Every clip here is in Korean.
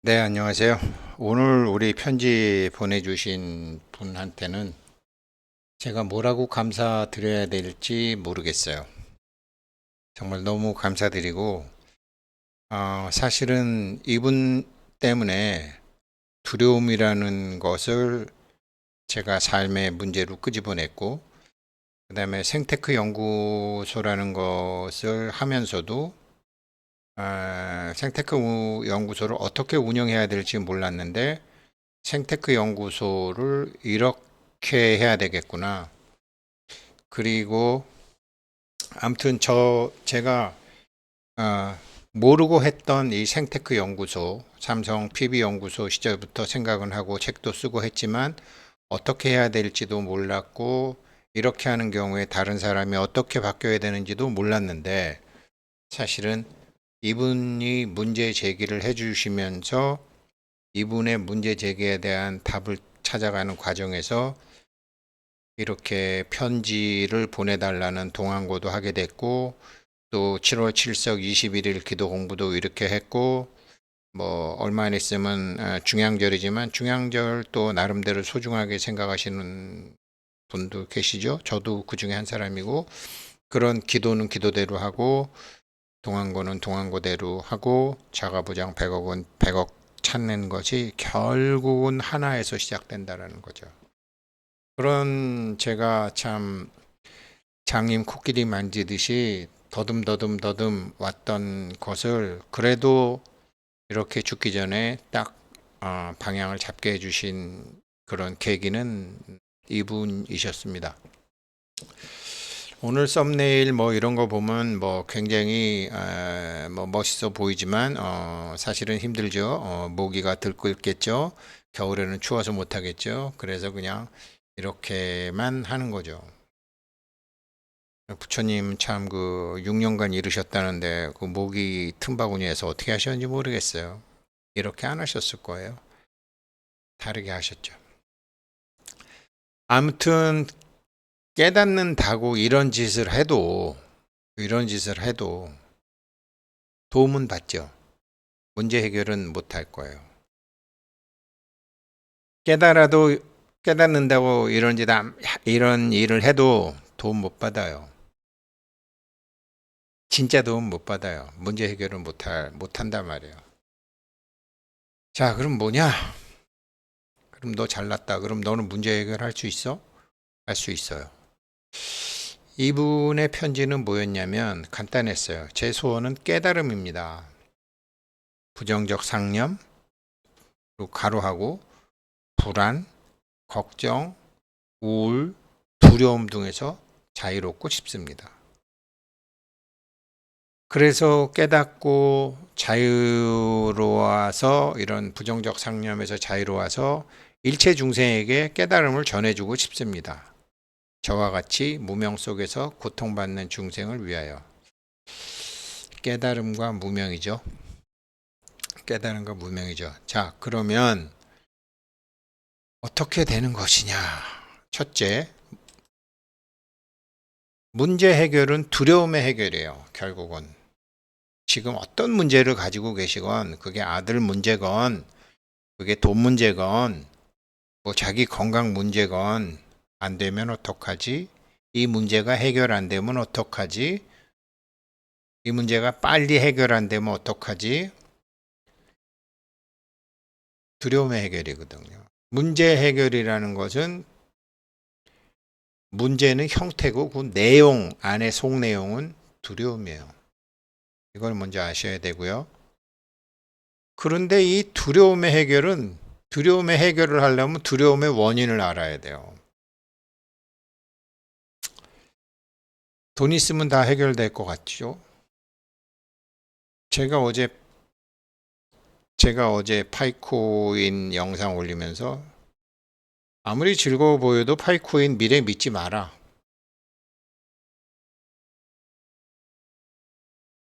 네, 안녕하세요. 오늘 우리 편지 보내주신 분한테는 제가 뭐라고 감사드려야 될지 모르겠어요. 정말 너무 감사드리고, 사실은 이분 때문에 두려움이라는 것을 제가 삶의 문제로 끄집어냈고, 그 다음에 생테크 연구소라는 것을 하면서도 생테크 연구소를 어떻게 운영해야 될지 몰랐는데 생테크 연구소를 이렇게 해야 되겠구나. 그리고 아무튼 제가 어, 모르고 했던 이 생테크 연구소, 삼성 PB 연구소 시절부터 생각은 하고 책도 쓰고 했지만 어떻게 해야 될지도 몰랐고 이렇게 하는 경우에 다른 사람이 어떻게 바뀌어야 되는지도 몰랐는데 사실은 이분이 문제 제기를 해주시면서 이분의 문제 제기에 대한 답을 찾아가는 과정에서 이렇게 편지를 보내달라는 동안고도 하게 됐고, 또 7월 7석 21일 기도 공부도 이렇게 했고, 뭐 얼마 안 있으면 중양절이지만 중양절 또 나름대로 소중하게 생각하시는 분도 계시죠. 저도 그 중에 한 사람이고, 그런 기도는 기도대로 하고, 동안고는 동안고대로 하고, 자가부장 100억 원, 100억 찾는 것이 결국은 하나에서 시작된다라는 거죠. 그런 제가 참 장님 코끼리 만지듯이 더듬 왔던 것을 그래도 이렇게 죽기 전에 딱 방향을 잡게 해주신 그런 계기는 이분이셨습니다. 오늘 썸네일 뭐 이런 거 보면 뭐 굉장히 뭐 멋있어 보이지만 사실은 힘들죠. 모기가 들끓겠죠. 겨울에는 추워서 못 하겠죠. 그래서 그냥 이렇게만 하는 거죠. 부처님 참 그 6년간 이르셨다는데 그 모기 틈바구니에서 어떻게 하셨는지 모르겠어요. 이렇게 안 하셨을 거예요. 다르게 하셨죠. 아무튼 깨닫는다고 이런 짓을 해도 도움은 받죠. 문제 해결은 못 할 거예요. 깨달아도 깨닫는다고 이런 일을 해도 도움 못 받아요. 진짜 도움 못 받아요. 문제 해결을 못한단 말이에요. 자, 그럼 뭐냐? 그럼 너 잘났다. 그럼 너는 문제 해결할 수 있어? 할 수 있어요. 이분의 편지는 뭐였냐면 간단했어요. 제 소원은 깨달음입니다. 부정적 상념, 그리고 가로하고 불안, 걱정, 우울, 두려움 등에서 자유롭고 싶습니다. 그래서 깨닫고 자유로워서 이런 부정적 상념에서 자유로워서 일체 중생에게 깨달음을 전해주고 싶습니다. 저와 같이 무명 속에서 고통받는 중생을 위하여. 깨달음과 무명이죠. 깨달음과 무명이죠. 자, 그러면 어떻게 되는 것이냐? 첫째, 문제 해결은 두려움의 해결이에요. 결국은. 지금 어떤 문제를 가지고 계시건, 그게 아들 문제건, 그게 돈 문제건, 뭐 자기 건강 문제건, 안 되면 어떡하지? 이 문제가 해결 안 되면 어떡하지? 이 문제가 빨리 해결 안 되면 어떡하지? 두려움의 해결이거든요. 문제 해결이라는 것은 문제는 형태고 그 내용 안에 속내용은 두려움이에요. 이걸 먼저 아셔야 되고요. 그런데 이 두려움의 해결을 하려면 두려움의 원인을 알아야 돼요. 돈 있으면 다 해결될 것 같죠? 제가 어제 제가 어제 파이코인 영상 올리면서 아무리 즐거워 보여도 파이코인 미래 믿지 마라.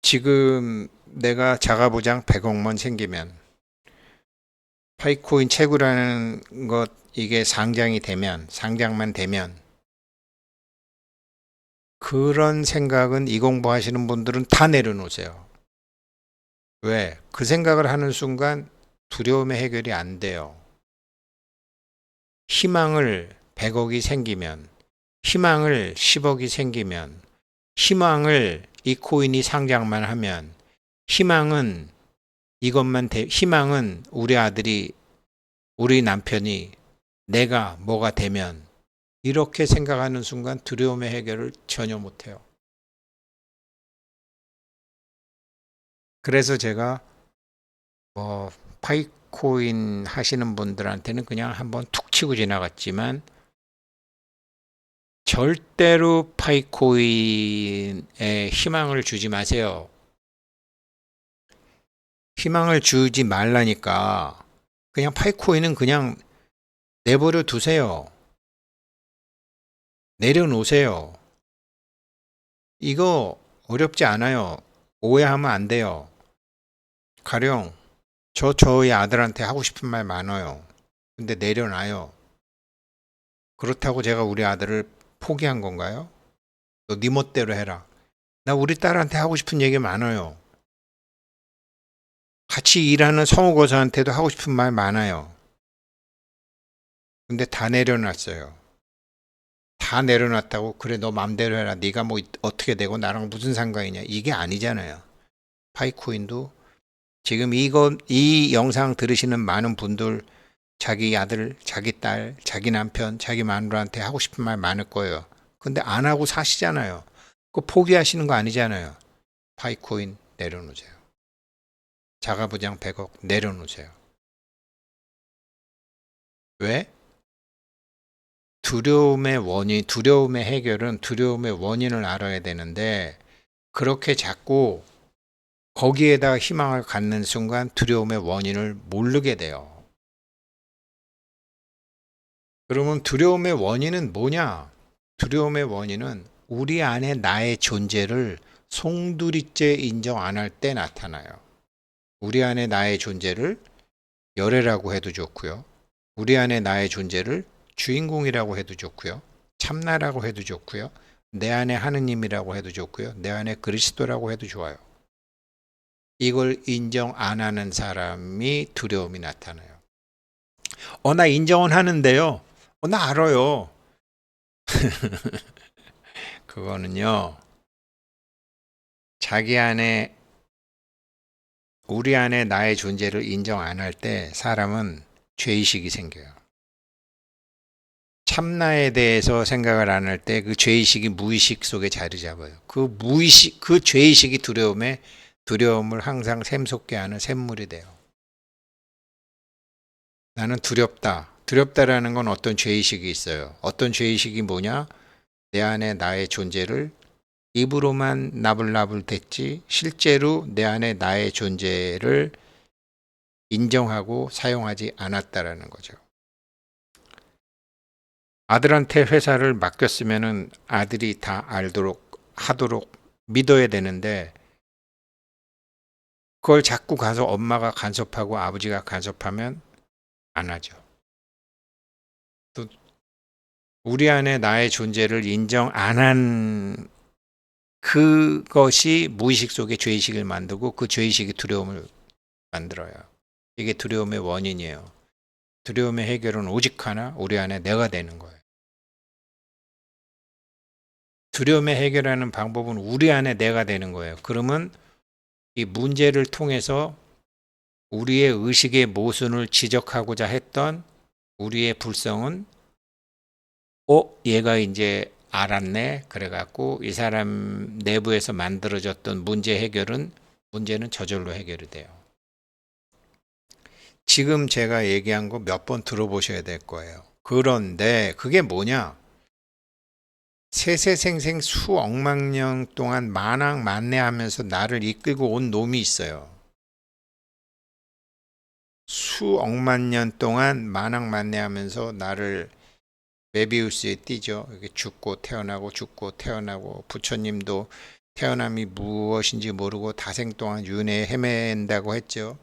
지금 내가 자가부장 100억만 생기면 파이코인 채굴하는 것 이게 상장만 되면 그런 생각은 이 공부하시는 분들은 다 내려놓으세요. 왜? 그 생각을 하는 순간 두려움의 해결이 안 돼요. 희망을 100억이 생기면, 희망을 10억이 생기면, 희망을 이 코인이 상장만 하면, 희망은 우리 아들이, 우리 남편이, 내가 뭐가 되면, 이렇게 생각하는 순간 두려움의 해결을 전혀 못해요. 그래서 제가 파이코인 하시는 분들한테는 그냥 한번 툭 치고 지나갔지만 절대로 파이코인에 희망을 주지 마세요. 희망을 주지 말라니까 그냥 파이코인은 그냥 내버려 두세요. 내려놓으세요. 이거 어렵지 않아요. 오해하면 안 돼요. 가령 저희 아들한테 하고 싶은 말 많아요. 근데 내려놔요. 그렇다고 제가 우리 아들을 포기한 건가요? 너 네 멋대로 해라. 나 우리 딸한테 하고 싶은 얘기 많아요. 같이 일하는 성우고사한테도 하고 싶은 말 많아요. 근데 다 내려놨어요. 다 내려놨다고 그래 너 맘대로 해라. 네가 뭐 어떻게 되고 나랑 무슨 상관이냐. 이게 아니잖아요. 파이코인도 지금 이 영상 들으시는 많은 분들 자기 아들, 자기 딸, 자기 남편, 자기 마누라한테 하고 싶은 말 많을 거예요. 근데 안 하고 사시잖아요. 그거 포기하시는 거 아니잖아요. 파이코인 내려놓으세요. 자가부장 100억 내려놓으세요. 왜? 두려움의 해결은 두려움의 원인을 알아야 되는데 그렇게 자꾸 거기에다 희망을 갖는 순간 두려움의 원인을 모르게 돼요. 그러면 두려움의 원인은 뭐냐? 두려움의 원인은 우리 안에 나의 존재를 송두리째 인정 안 할 때 나타나요. 우리 안에 나의 존재를 열애라고 해도 좋고요. 우리 안에 나의 존재를 주인공이라고 해도 좋고요. 참나라고 해도 좋고요. 내 안에 하느님이라고 해도 좋고요. 내 안에 그리스도라고 해도 좋아요. 이걸 인정 안 하는 사람이 두려움이 나타나요. 나 인정은 하는데요. 나 알아요. 그거는요. 우리 안에 나의 존재를 인정 안 할 때 사람은 죄의식이 생겨요. 참나에 대해서 생각을 안 할 때 그 죄의식이 무의식 속에 자리 잡아요. 그 죄의식이 두려움을 항상 샘솟게 하는 샘물이 돼요. 나는 두렵다. 두렵다라는 건 어떤 죄의식이 있어요. 어떤 죄의식이 뭐냐? 내 안에 나의 존재를 입으로만 나불나불 댔지 실제로 내 안에 나의 존재를 인정하고 사용하지 않았다라는 거죠. 아들한테 회사를 맡겼으면은 아들이 다 알도록 하도록 믿어야 되는데 그걸 자꾸 가서 엄마가 간섭하고 아버지가 간섭하면 안 하죠. 또 우리 안에 나의 존재를 인정 안 한 그것이 무의식 속에 죄의식을 만들고 그 죄의식이 두려움을 만들어요. 이게 두려움의 원인이에요. 두려움의 해결은 오직 하나, 우리 안에 내가 되는 거예요. 두려움의 해결하는 방법은 우리 안에 내가 되는 거예요. 그러면 이 문제를 통해서 우리의 의식의 모순을 지적하고자 했던 우리의 불성은 얘가 이제 알았네. 그래갖고 이 사람 내부에서 만들어졌던 문제는 저절로 해결이 돼요. 지금 제가 얘기한 거 몇 번 들어보셔야 될 거예요. 그런데 그게 뭐냐? 세세생생 수억만 년 동안 만왕만내하면서 나를 이끌고 온 놈이 있어요. 수억만 년 동안 만왕만내하면서 나를 메비우스에 띄죠. 이렇게 죽고 태어나고 부처님도 태어남이 무엇인지 모르고 다생 동안 윤회에 헤맨다고 했죠.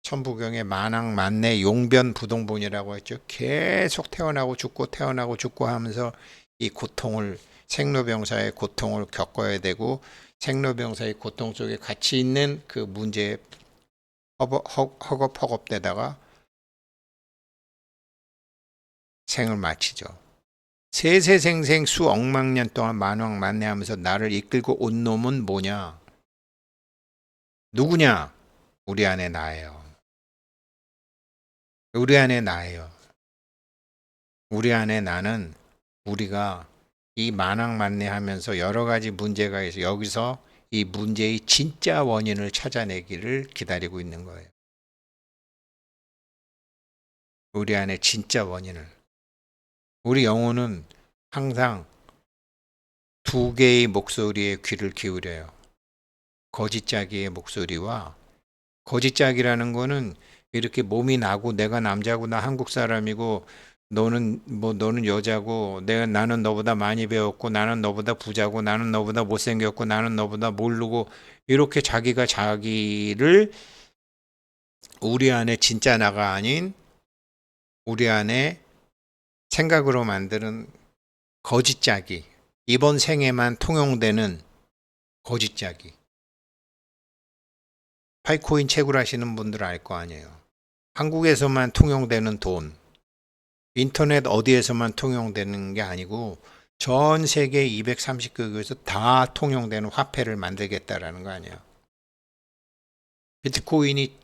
천부경에 만왕만내 용변부동본이라고 했죠. 계속 태어나고 죽고 하면서 이 생로병사의 고통을 겪어야 되고 생로병사의 고통 속에 같이 있는 그 문제 허겁허겁대다가 생을 마치죠. 세세생생 수억만 년 동안 만왕만내하면서 나를 이끌고 온 놈은 뭐냐? 누구냐? 우리 안에 나예요. 우리 안에 나예요. 우리 안에 나는 우리가 이 만왕만내하면서 여러 가지 문제가 있어 여기서 이 문제의 진짜 원인을 찾아내기를 기다리고 있는 거예요. 우리 안에 진짜 원인을. 우리 영혼은 항상 두 개의 목소리에 귀를 기울여요. 거짓자기의 목소리와 거짓자기라는 거는 이렇게 몸이 나고 내가 남자고 나 한국 사람이고 너는 여자고 나는 너보다 많이 배웠고 나는 너보다 부자고 나는 너보다 못생겼고 나는 너보다 모르고 이렇게 자기가 자기를 우리 안에 진짜 나가 아닌 우리 안에 생각으로 만드는 거짓자기, 이번 생에만 통용되는 거짓자기. 파이코인 채굴하시는 분들 알 거 아니에요. 한국에서만 통용되는 돈, 인터넷 어디에서만 통용되는 게 아니고 전 세계 230개국에서 다 통용되는 화폐를 만들겠다라는 거 아니에요. 비트코인이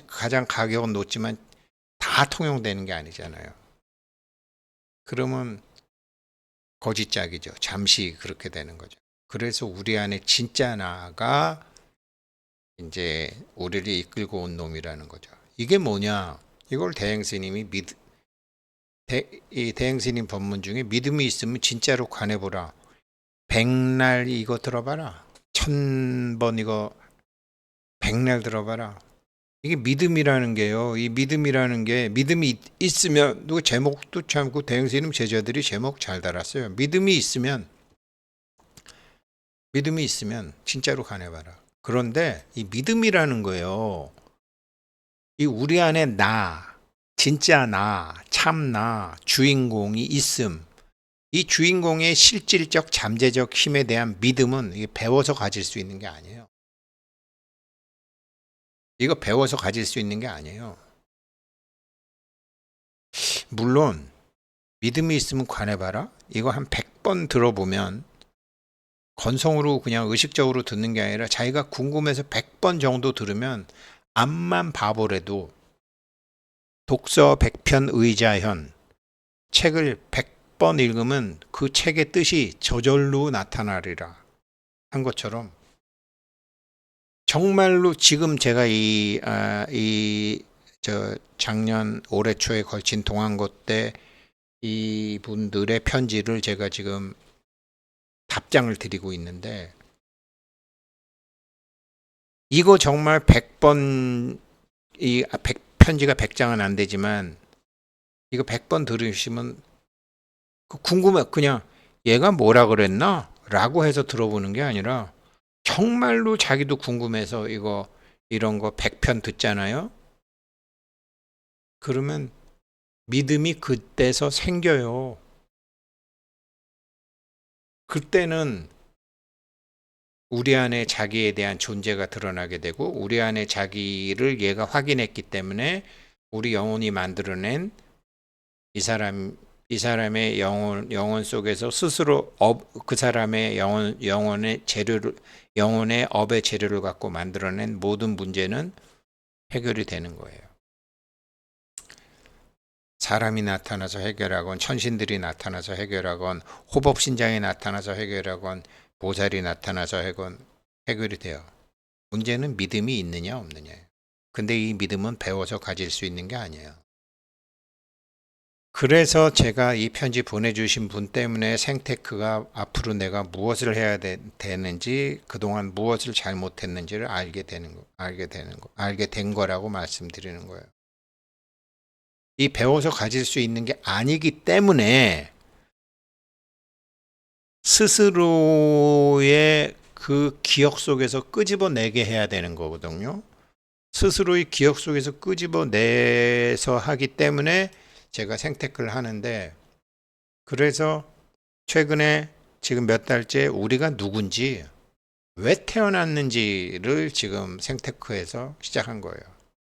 가장 가격은 높지만 다 통용되는 게 아니잖아요. 그러면 거짓짝이죠. 잠시 그렇게 되는 거죠. 그래서 우리 안에 진짜 나가 이제 우리를 이끌고 온 놈이라는 거죠. 이게 뭐냐? 이걸 대행스님이 이 대행스님 법문 중에 믿음이 있으면 진짜로 관해보라. 100날 이거 들어봐라. 1000번 이거 100날 들어봐라. 이게 믿음이라는 게요. 이 믿음이라는 게 믿음이 있으면 누구 제목도 참 그 대행스님 제자들이 제목 잘 달았어요. 믿음이 있으면 진짜로 관해봐라. 그런데 이 믿음이라는 거예요. 이 우리 안에 나, 진짜 나, 참 나, 주인공이 있음. 이 주인공의 실질적 잠재적 힘에 대한 믿음은 이게 배워서 가질 수 있는 게 아니에요. 이거 배워서 가질 수 있는 게 아니에요. 물론 믿음이 있으면 관해봐라. 이거 한 100번 들어보면 건성으로 그냥 의식적으로 듣는 게 아니라 자기가 궁금해서 100번 정도 들으면 암만 바보래도 독서 100편 의자현 책을 100번 읽으면 그 책의 뜻이 저절로 나타나리라 한 것처럼 정말로 지금 제가 작년 올해 초에 걸친 동안고 때 이분들의 편지를 제가 지금 답장을 드리고 있는데 이거 정말 100번 편지가 100장은 안 되지만 이거 100번 들으시면 궁금해. 그냥 얘가 뭐라 그랬나? 라고 해서 들어보는 게 아니라 정말로 자기도 궁금해서 이런 거 100편 듣잖아요. 그러면 믿음이 그때서 생겨요. 그때는 우리 안에 자기에 대한 존재가 드러나게 되고 우리 안에 자기를 얘가 확인했기 때문에 우리 영혼이 만들어낸 이 사람의 영혼 속에서 스스로 그 사람의 영혼의 업의 재료를 갖고 만들어낸 모든 문제는 해결이 되는 거예요. 사람이 나타나서 해결하건 천신들이 나타나서 해결하건 호법신장이 나타나서 해결하건 보살이 나타나서 해결이 돼요. 문제는 믿음이 있느냐 없느냐예요. 근데 이 믿음은 배워서 가질 수 있는 게 아니에요. 그래서 제가 이 편지 보내주신 분 때문에 생테크가 앞으로 내가 무엇을 해야 되는지 그동안 무엇을 잘못했는지를 알게 된 거라고 말씀드리는 거예요. 이 배워서 가질 수 있는 게 아니기 때문에 스스로의 그 기억 속에서 끄집어내게 해야 되는 거거든요. 스스로의 기억 속에서 끄집어내서 하기 때문에 제가 생테크를 하는데 그래서 최근에 지금 몇 달째 우리가 누군지 왜 태어났는지를 지금 생테크에서 시작한 거예요.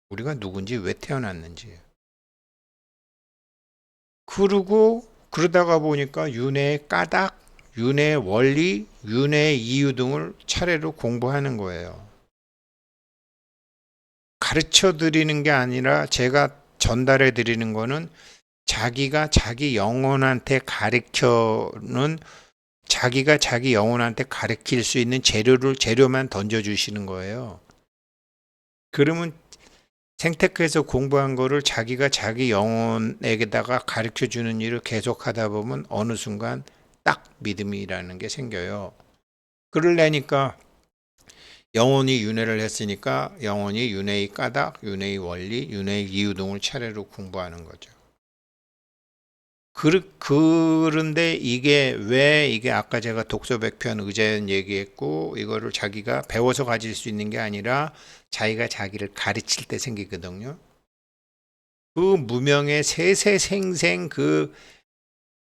우리가 누군지, 왜 태어났는지. 그러고 그러다가 보니까 윤회의 까닭, 윤회의 원리, 윤회의 이유 등을 차례로 공부하는 거예요. 가르쳐 드리는 게 아니라 제가 전달해 드리는 거는 자기가 자기 영혼한테 가르쳐는, 자기가 자기 영혼한테 가르칠 수 있는 재료만 던져주시는 거예요. 그러면 생테크에서 공부한 거를 자기가 자기 영혼에게다가 가르쳐 주는 일을 계속 하다 보면 어느 순간 딱 믿음이라는 게 생겨요. 그러려니까 영혼이 윤회를 했으니까 영혼이 윤회의 까닭, 윤회의 원리, 윤회의 이유 등을 차례로 공부하는 거죠. 그런데 이게 아까 제가 독서백편 의자연 얘기했고, 이거를 자기가 배워서 가질 수 있는 게 아니라 자기가 자기를 가르칠 때 생기거든요. 그 무명의 세세생생 그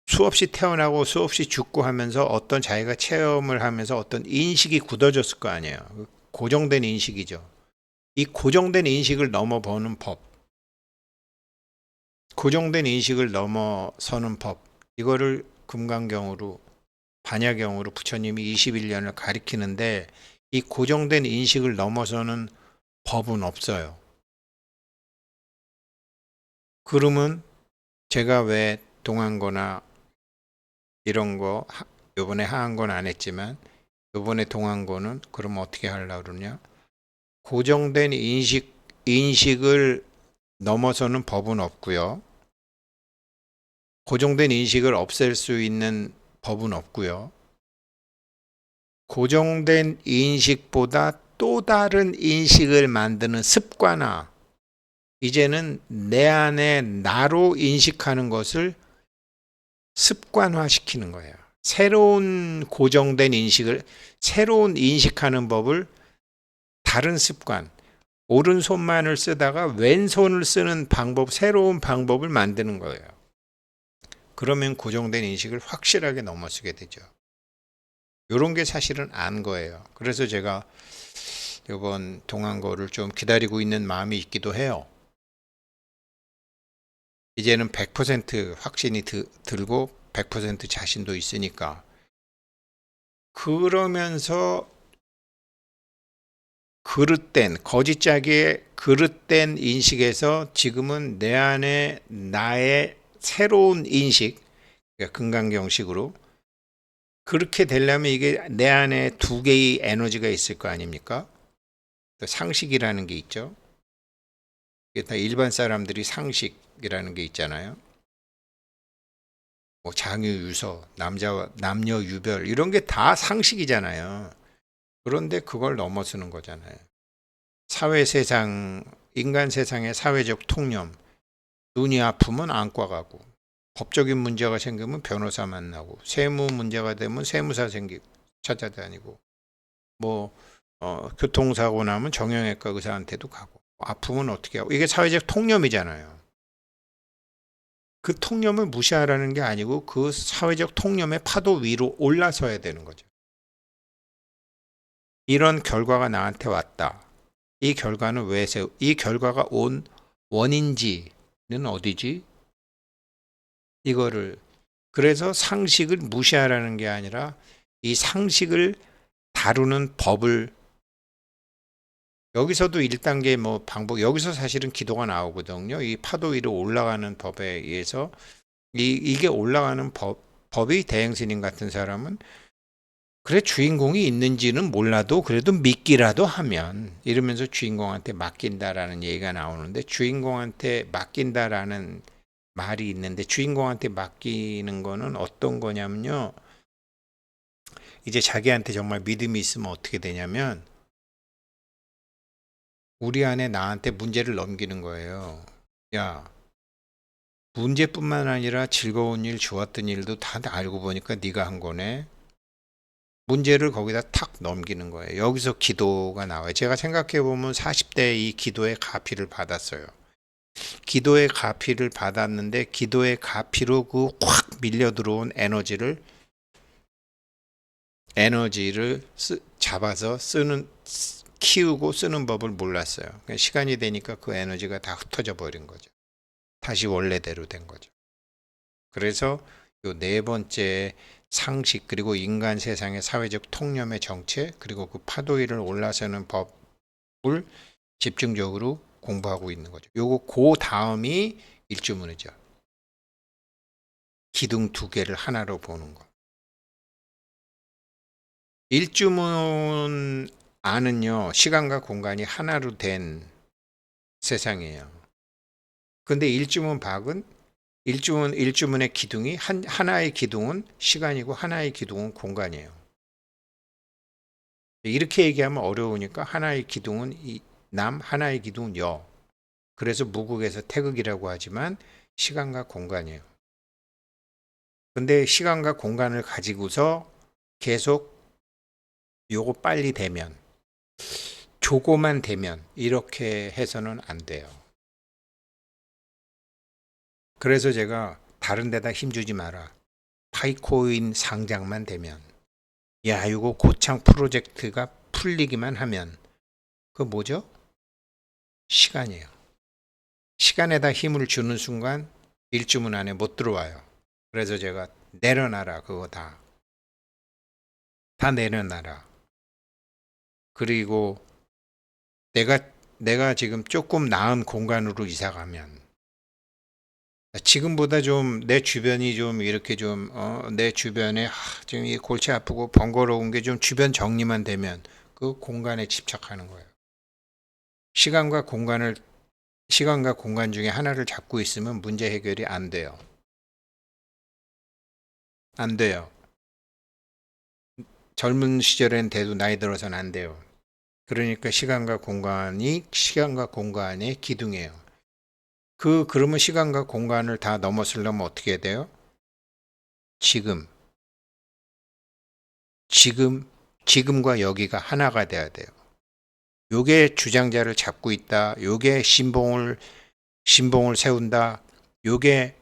수없이 태어나고 수없이 죽고 하면서 어떤 자기가 체험을 하면서 어떤 인식이 굳어졌을 거 아니에요. 고정된 인식이죠. 이 고정된 인식을 넘어보는 법, 고정된 인식을 넘어서는 법, 이거를 금강경으로, 반야경으로 부처님이 21년을 가리키는데, 이 고정된 인식을 넘어서는 법은 없어요. 그러면 제가 왜 동안거나 이런 거 요번에 하한 건 안 했지만, 요번에 동안거는 그럼 어떻게 하려고 그러냐? 고정된 인식을 넘어서는 법은 없고요. 고정된 인식을 없앨 수 있는 법은 없고요. 고정된 인식보다 또 다른 인식을 만드는 습관화, 이제는 내 안에 나로 인식하는 것을 습관화시키는 거예요. 새로운 고정된 인식을, 새로운 인식하는 법을 다른 습관, 오른손만을 쓰다가 왼손을 쓰는 방법, 새로운 방법을 만드는 거예요. 그러면 고정된 인식을 확실하게 넘어서게 되죠. 이런 게 사실은 안 거예요. 그래서 제가 이번 동안거를 좀 기다리고 있는 마음이 있기도 해요. 이제는 100% 확신이 들고 100% 자신도 있으니까. 그러면서 거짓짜기의 그릇된 인식에서 지금은 내 안에 나의 새로운 인식, 그러니까 금강경식으로, 그렇게 되려면 이게 내 안에 두 개의 에너지가 있을 거 아닙니까? 상식이라는 게 있죠. 이게 다 일반 사람들이 상식이라는 게 있잖아요. 뭐 장유유서, 남녀 유별, 이런 게 다 상식이잖아요. 그런데 그걸 넘어서는 거잖아요. 인간 세상의 사회적 통념, 눈이 아프면 안과 가고, 법적인 문제가 생기면 변호사 만나고, 세무 문제가 되면 세무사 찾아다니고, 뭐 교통사고 나면 정형외과 의사한테도 가고, 아프면 어떻게 하고, 이게 사회적 통념이잖아요. 그 통념을 무시하라는 게 아니고 그 사회적 통념의 파도 위로 올라서야 되는 거죠. 이런 결과가 나한테 왔다. 이 결과는 이 결과가 온 원인지는 어디지? 이거를, 그래서 상식을 무시하라는 게 아니라 이 상식을 다루는 법을, 여기서도 1단계 뭐 방법, 여기서 사실은 기도가 나오거든요. 이 파도 위로 올라가는 법에 의해서 이게 올라가는 법이 대행스님 같은 사람은, 그래 주인공이 있는지는 몰라도 그래도 믿기라도 하면, 이러면서 주인공한테 맡긴다라는 얘기가 나오는데, 주인공한테 맡긴다라는 말이 있는데, 주인공한테 맡기는 거는 어떤 거냐면요, 이제 자기한테 정말 믿음이 있으면 어떻게 되냐면 우리 안에 나한테 문제를 넘기는 거예요. 야, 문제뿐만 아니라 즐거운 일, 좋았던 일도 다 알고 보니까 네가 한 거네. 문제를 거기다 탁 넘기는 거예요. 여기서 기도가 나와요. 제가 생각해 보면 40대 이 기도의 가피를 받았어요. 기도의 가피를 받았는데, 기도의 가피로 그 확 밀려 들어온 에너지를 에너지를 잡아서 키우고 쓰는 법을 몰랐어요. 그러니까 시간이 되니까 그 에너지가 다 흩어져 버린 거죠. 다시 원래대로 된 거죠. 그래서 요 네 번째 상식, 그리고 인간 세상의 사회적 통념의 정체, 그리고 그 파도 위를 올라서는 법을 집중적으로 공부하고 있는 거죠. 요거 그 다음이 일주문이죠. 기둥 두 개를 하나로 보는 거. 일주문 안은요, 시간과 공간이 하나로 된 세상이에요. 근데 일주문 박은 일주문의 기둥이 하나의 기둥은 시간이고 하나의 기둥은 공간이에요. 이렇게 얘기하면 어려우니까 하나의 기둥은 남, 하나의 기둥은 여. 그래서 무국에서 태극이라고 하지만 시간과 공간이에요. 근데 시간과 공간을 가지고서 계속 요거 빨리 되면, 조고만 되면 이렇게 해서는 안 돼요. 그래서 제가 다른 데다 힘주지 마라. 파이코인 상장만 되면, 야, 이거 고창 프로젝트가 풀리기만 하면, 그 뭐죠? 시간이에요. 시간에다 힘을 주는 순간 일주문 안에 못 들어와요. 그래서 제가 내려놔라, 그거 다 내려놔라. 그리고 내가 지금 조금 나은 공간으로 이사 가면, 지금보다 좀 내 주변이 좀 이렇게 좀 내 주변에 지금 이 골치 아프고 번거로운 게 좀 주변 정리만 되면 그 공간에 집착하는 거예요. 시간과 공간을 시간과 공간 중에 하나를 잡고 있으면 문제 해결이 안 돼요. 안 돼요. 젊은 시절엔 돼도 나이 들어서는 안 돼요. 그러니까 시간과 공간의 기둥이에요. 그러면 시간과 공간을 다 넘어서려면 어떻게 해야 돼요? 지금, 지금과 여기가 하나가 돼야 돼요. 요게 주장자를 잡고 있다. 요게 신봉을 세운다. 요게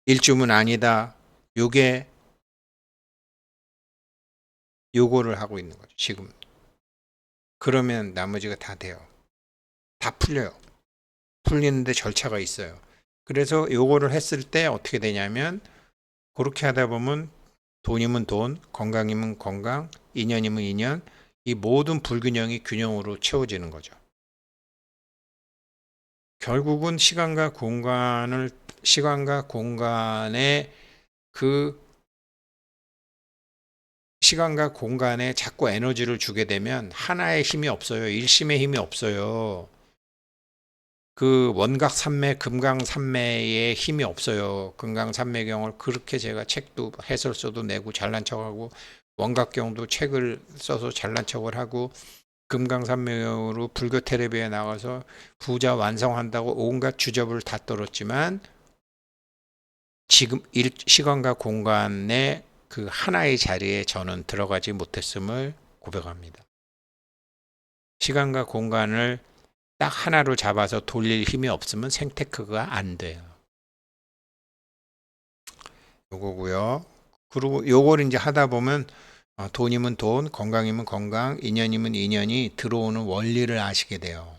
일주문 아니다. 요게 요거를 하고 있는 거죠. 지금. 그러면 나머지가 다 돼요. 다 풀려요. 풀리는데 절차가 있어요. 그래서 요거를 했을 때 어떻게 되냐면, 그렇게 하다 보면 돈이면 돈, 건강이면 건강, 인연이면 인연, 이 모든 불균형이 균형으로 채워지는 거죠. 결국은 시간과 공간의 그 시간과 공간에 자꾸 에너지를 주게 되면 하나의 힘이 없어요. 일심의 힘이 없어요. 그 원각산매, 금강산매의 힘이 없어요. 금강산매경을 그렇게 제가 책도 해설서도 내고 잘난 척하고, 원각경도 책을 써서 잘난 척을 하고, 금강산매경으로 불교 텔레비에 나가서 부자 완성한다고 온갖 주접을 다 떨었지만, 지금 시간과 공간의 그 하나의 자리에 저는 들어가지 못했음을 고백합니다. 시간과 공간을 딱 하나로 잡아서 돌릴 힘이 없으면 생테크가 안 돼요. 요거고요. 그리고 요걸 이제 하다 보면 돈이면 돈, 건강이면 건강, 인연이면 인연이 들어오는 원리를 아시게 돼요.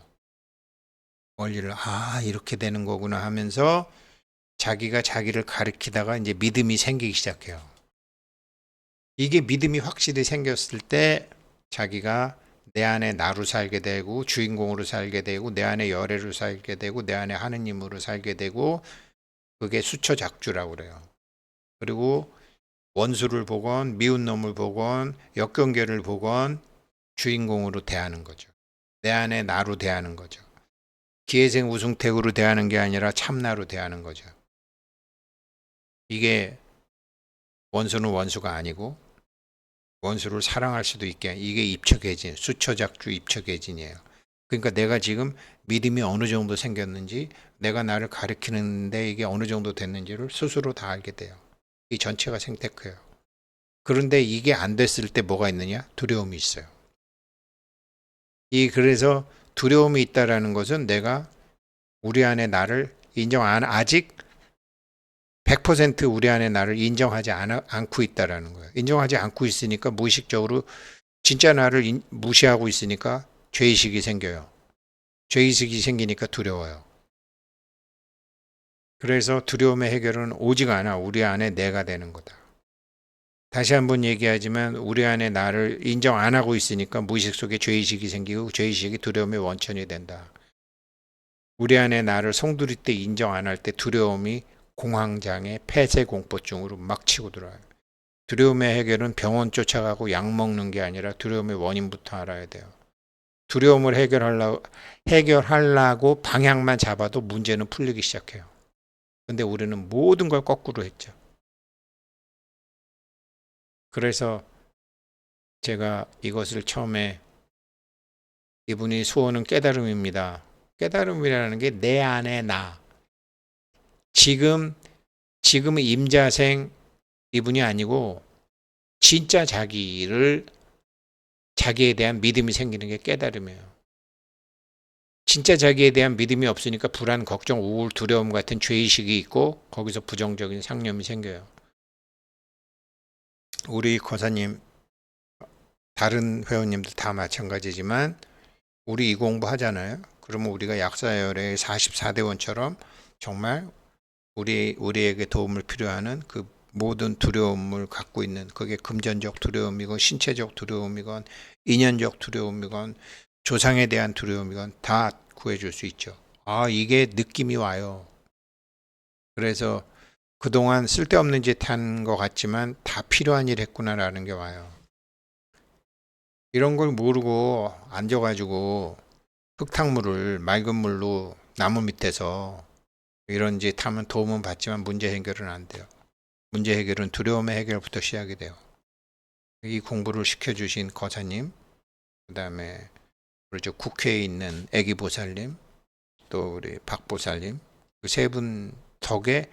원리를 이렇게 되는 거구나 하면서 자기가 자기를 가리키다가 이제 믿음이 생기기 시작해요. 이게 믿음이 확실히 생겼을 때 자기가 내 안에 나로 살게 되고, 주인공으로 살게 되고, 내 안에 열애로 살게 되고, 내 안에 하느님으로 살게 되고, 그게 수처작주라고 그래요. 그리고 원수를 보건 미운 놈을 보건 역경계를 보건 주인공으로 대하는 거죠. 내 안에 나로 대하는 거죠. 기회생 우승택으로 대하는 게 아니라 참나로 대하는 거죠. 이게 원수는 원수가 아니고 원수를 사랑할 수도 있게, 이게 입처계진, 수처작주 입처계진이에요. 그러니까 내가 지금 믿음이 어느 정도 생겼는지, 내가 나를 가리키는데 이게 어느 정도 됐는지를 스스로 다 알게 돼요. 이 전체가 생테크예요. 그런데 이게 안 됐을 때 뭐가 있느냐? 두려움이 있어요. 그래서 두려움이 있다라는 것은 내가 우리 안에 나를 아직 100% 우리 안에 나를 인정하지 않고 있다라는 거예요. 인정하지 않고 있으니까 무의식적으로 진짜 나를 무시하고 있으니까 죄의식이 생겨요. 죄의식이 생기니까 두려워요. 그래서 두려움의 해결은 오직 않아 우리 안에 내가 되는 거다. 다시 한번 얘기하지만 우리 안에 나를 인정 안 하고 있으니까 무의식 속에 죄의식이 생기고 죄의식이 두려움의 원천이 된다. 우리 안에 나를 송두리 때 인정 안 할 때 두려움이 공황장애, 폐쇄공포증으로 막 치고 들어와요. 두려움의 해결은 병원 쫓아가고 약 먹는 게 아니라 두려움의 원인부터 알아야 돼요. 두려움을 해결하려고 방향만 잡아도 문제는 풀리기 시작해요. 근데 우리는 모든 걸 거꾸로 했죠. 그래서 제가 이것을 처음에 이분이 수호는 깨달음입니다. 깨달음이라는 게 내 안에 나. 지금의 임자생 이분이 아니고 진짜 자기에 대한 믿음이 생기는 게 깨달음이에요. 진짜 자기에 대한 믿음이 없으니까 불안, 걱정, 우울, 두려움 같은 죄의식이 있고 거기서 부정적인 상념이 생겨요. 우리 거사님, 다른 회원님들 다 마찬가지지만 우리 이 공부 하잖아요. 그러면 우리가 약사열의 44대원처럼 정말 우리에게 도움을 필요하는 그 모든 두려움을 갖고 있는 그게 금전적 두려움이건 신체적 두려움이건 인연적 두려움이건 조상에 대한 두려움이건 다 구해줄 수 있죠. 아, 이게 느낌이 와요. 그래서 그동안 쓸데없는 짓 한 것 같지만 다 필요한 일 했구나라는 게 와요. 이런 걸 모르고 앉아가지고 흙탕물을 맑은 물로 나무 밑에서 이런 짓 하면 도움은 받지만 문제 해결은 안 돼요. 문제 해결은 두려움의 해결부터 시작이 돼요. 이 공부를 시켜주신 거사님, 그 다음에 우리 저 국회에 있는 애기 보살님, 또 우리 박 보살님, 그 세 분 덕에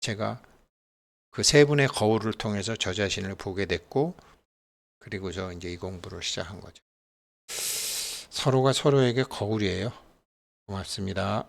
제가 그 세 분의 거울을 통해서 저 자신을 보게 됐고, 그리고서 이제 이 공부를 시작한 거죠. 서로가 서로에게 거울이에요. 고맙습니다.